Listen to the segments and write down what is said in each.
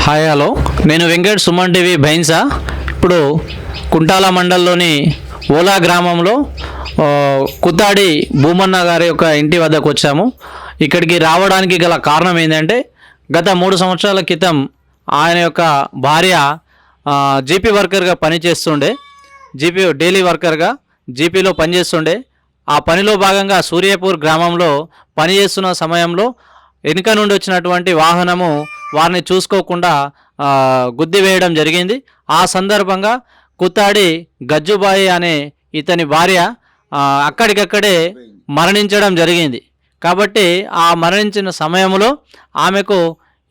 Hi hello, నేను Venkat Suman TV Bhainsa. ఇప్పుడు కుంటాల మండలంలోని ఓలా గ్రామంలో కుతాడి భూమన్న గారి యొక్క ఇంటి వద్దకు వచ్చాము. ఇక్కడికి రావడానికి గల కారణం ఏంటంటే గత 3 సంవత్సరాల క్రితం ఆయన యొక్క భార్య జీపీ వర్కర్గా పనిచేస్తుండే, జీపీ డైలీ వర్కర్గా జీపీలో పనిచేస్తుండే. ఆ పనిలో భాగంగా సూర్యాపూర్ గ్రామంలో పనిచేస్తున్న సమయంలో వెనుక నుండి వచ్చినటువంటి వాహనము వారిని చూసుకోకుండా గుద్ది వేయడం జరిగింది. ఆ సందర్భంగా కుత్తాడి గజ్జుబాయి అనే ఇతని భార్య అక్కడికక్కడే మరణించడం జరిగింది. కాబట్టి ఆ మరణించిన సమయంలో ఆమెకు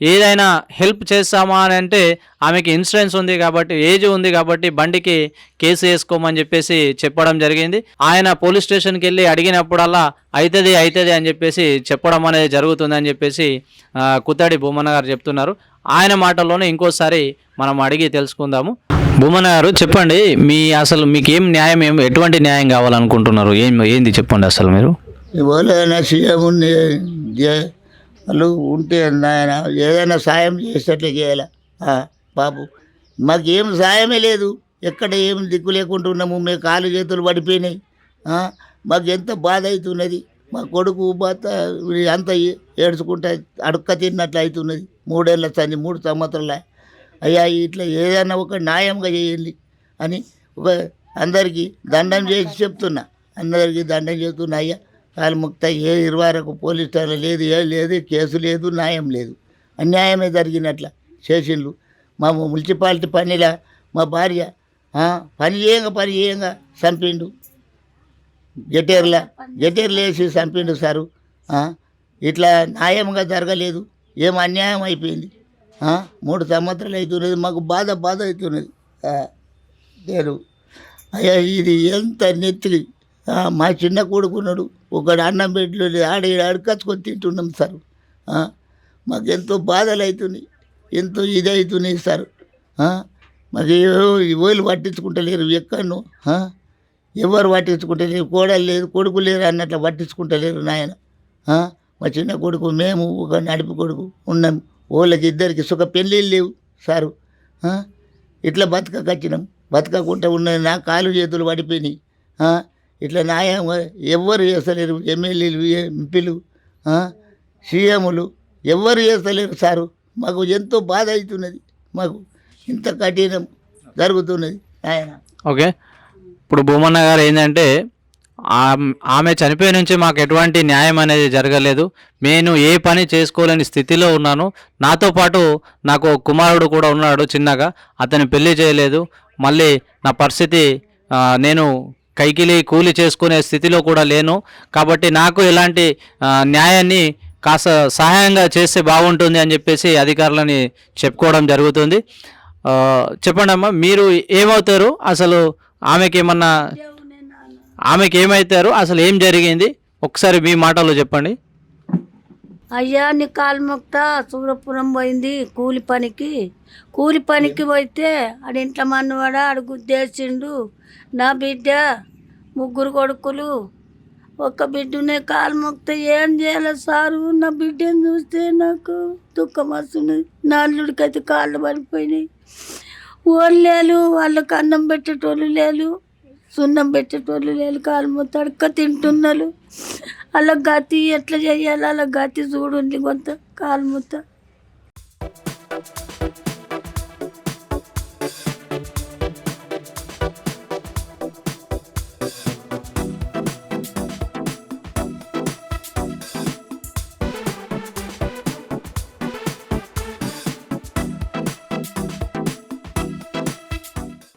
ఏదైనా హెల్ప్ చేస్తామా అని అంటే ఆమెకి ఇన్సూరెన్స్ ఉంది కాబట్టి, ఏజ్ ఉంది కాబట్టి బండికి కేసు వేసుకోమని చెప్పేసి చెప్పడం జరిగింది. ఆయన పోలీస్ స్టేషన్కి వెళ్ళి అడిగినప్పుడల్లా అవుతుంది అని చెప్పేసి చెప్పడం అనేది జరుగుతుందని చెప్పేసి కుత్తాడి భూమన్న గారు చెప్తున్నారు. ఆయన మాటల్లోనే ఇంకోసారి మనం అడిగి తెలుసుకుందాము. భూమన్న గారు చెప్పండి, అసలు మీకు ఏం న్యాయం, ఎటువంటి న్యాయం కావాలనుకుంటున్నారు? ఏంది చెప్పండి అసలు మీరు. వాళ్ళు ఉంటే నాయన ఏదైనా సాయం చేసేటట్లే చేయాలి బాబు. మాకేం సాయమే లేదు, ఎక్కడ ఏం దిక్కు లేకుండా ఉన్నాము. మేము కాలు చేతులు పడిపోయినాయి. మాకు ఎంత బాధ అవుతున్నది. మా కొడుకు భర్త అంత ఏడ్చుకుంటా అడుక్క తిన్నట్లు అవుతున్నది. 3 ఏళ్ళ 3 సంవత్సరాల. అయ్యా ఇట్లా ఏదైనా ఒక న్యాయంగా చేయండి అని అందరికీ దండం చేసి చెప్తున్నా. అందరికీ దండం చేస్తున్నా. అయ్యా కాలు ముక్త ఏ 20 పోలీస్ స్టేషన్ లేదు, ఏ లేదు, కేసు లేదు, న్యాయం లేదు. అన్యాయమే జరిగినట్ల చేసిండ్రు. మా మున్సిపాలిటీ పనిలా మా భార్య పని చేయంగా చంపిండు. గెటేర్లు వేసి చంపిండు సారు. ఇట్లా న్యాయంగా జరగలేదు, ఏం అన్యాయం అయిపోయింది. 3 సంవత్సరాలు అవుతున్నది. మాకు బాధ అవుతున్నది. నేను అయ్యా ఇది ఎంత నెత్తికి మా చిన్న కొడుకున్నాడు, ఒకడు అన్నం పెట్లు అడకచ్చుకొని తింటున్నాం సార్. మాకు ఎంతో బాధలు అవుతున్నాయి, ఎంతో ఇది అవుతున్నాయి సార్. మాకు ఓళ్ళు పట్టించుకుంటలేరు, ఎక్కడను ఎవరు పట్టించుకుంటలేరు. కోడలు లేదు, కొడుకు లేరు అన్నట్లు పట్టించుకుంటలేరు నాయన. మా చిన్న కొడుకు, మేము ఒక నడిపి కొడుకు ఉన్నాం. వాళ్ళకి ఇద్దరికి సుఖ పెళ్ళిళ్ళు లేవు సారు. ఇట్లా బతకచ్చినాం, బతకకుండా ఉన్నది. నా కాలు చేతులు పడిపోయినాయి. ఇట్లా న్యాయం ఎవ్వరు చేస్తలేరు. ఎమ్మెల్యేలు, ఎంపీలు, సీఎంలు ఎవ్వరు చేస్తలేరు సారు. మాకు ఎంతో బాధ అవుతున్నది. మాకు ఇంత కఠినం జరుగుతున్నది ఆయన. ఓకే, ఇప్పుడు భూమన్న గారు ఏంటంటే ఆమె చనిపోయి నుంచి మాకు ఎటువంటి న్యాయం అనేది జరగలేదు. నేను ఏ పని చేసుకోలేని స్థితిలో ఉన్నాను. నాతో పాటు నాకు కుమారుడు కూడా ఉన్నాడు చిన్నగా, అతను పెళ్లి చేయలేదు. మళ్ళీ నా పరిస్థితి, నేను కైకిలి కూలి చేసుకునే స్థితిలో కూడా లేను. కాబట్టి నాకు ఎలాంటి న్యాయాన్ని కాస్త సహాయంగా చేస్తే బాగుంటుంది అని చెప్పేసి అధికారులని చెప్పుకోవడం జరుగుతుంది. చెప్పండి అమ్మా, మీరు ఏమవుతారు అసలు? ఆమెకి ఏమవుతారు అసలు? ఏం జరిగింది ఒకసారి మీ మాటల్లో చెప్పండి. అయ్యా నీ కాలు మొక్త సూరపురం పోయింది కూలి పనికి పోతే ఆడ ఇంట్లో మన్నవాడ ఆడ గుద్దేసిండు. నా బిడ్డ 3 కొడుకులు, ఒక్క బిడ్డనే. కాలు మొక్త ఏం చేయాలి సారు? నా బిడ్డను చూస్తే నాకు దుఃఖం వస్తుంది. నా అల్లుడికైతే కాళ్ళు పడిపోయినాయి. వాళ్ళు లేరు, వాళ్ళకి అన్నం పెట్టేటోళ్ళు లేరు, సున్నం పెట్టేటోళ్ళు లేరు. కాలు మొత్తం అడక్క తింటున్నారు. అలా గతి ఎట్లా చేయాలి? అలా గతి చూడండి కొంత కాలు మొత్తం.